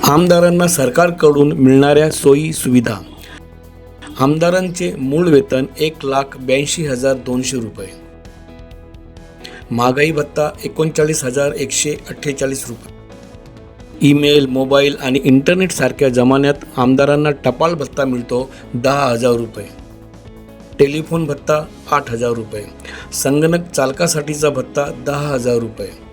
आमदारांना सरकारकडून मिळणाऱ्या सोयी सुविधा. आमदारांचे मूळ वेतन 1,82,200 रुपये. महागाई भत्ता 39,148 रुपये. ईमेल, मोबाईल आणि इंटरनेट सारख्या जमान्यात आमदारांना टपाल भत्ता मिळतो 10,000 रुपये. टेलिफोन भत्ता 8,000 रुपये. संगणक चालकासाठीचा भत्ता 10,000 रुपये.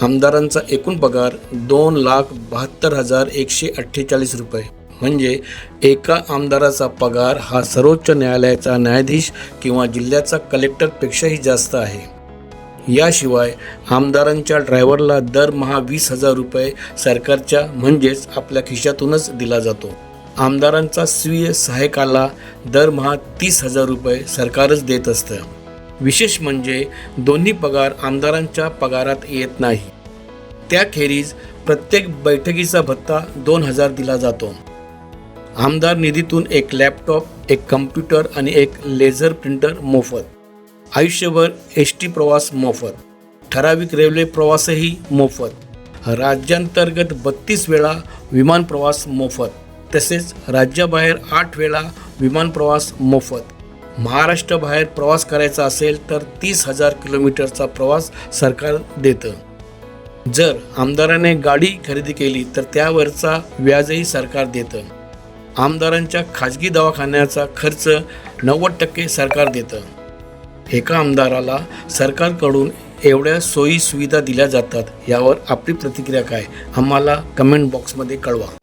आमदारांचा एकूण पगार 2,72,148 रुपये. म्हणजे एका आमदाराचा पगार हा सर्वोच्च न्यायालयाचा न्यायाधीश किंवा जिल्ह्याचा कलेक्टरपेक्षाही जास्त आहे. याशिवाय आमदारांच्या ड्रायव्हरला दरमहा 20,000 रुपये सरकारच्या म्हणजेच आपल्या खिशातूनच दिला जातो. आमदारांचा स्वीय सहाय्यकाला दरमहा 30,000 रुपये सरकारच देत असतं. विशेष म्हणजे दोन्ही पगार आमदारांच्या पगारात येत नाही. त्याखेरीज प्रत्येक बैठकीचा भत्ता 2,000 दिला जातो. आमदार निधीतून एक लॅपटॉप, एक कम्प्युटर आणि एक लेझर प्रिंटर मोफत. आयुष्यभर एसटी प्रवास मोफत. ठराविक रेल्वे प्रवासही मोफत. राज्यांतर्गत 32 वेळा विमान प्रवास मोफत. तसेच राज्याबाहेर 8 वेळा विमान प्रवास मोफत. महाराष्ट्राबाहेर प्रवास करायचा असेल तर 30,000 किलोमीटरचा प्रवास सरकार देतं. जर आमदाराने गाडी खरेदी केली तर त्यावरचा व्याजही सरकार देतं. आमदारांच्या खाजगी दवाखान्याचा खर्च 90% सरकार देतं. एका आमदाराला सरकारकडून एवढ्या सोयी सुविधा दिल्या जातात यावर आपली प्रतिक्रिया काय? आम्हाला कमेंट बॉक्समध्ये कळवा.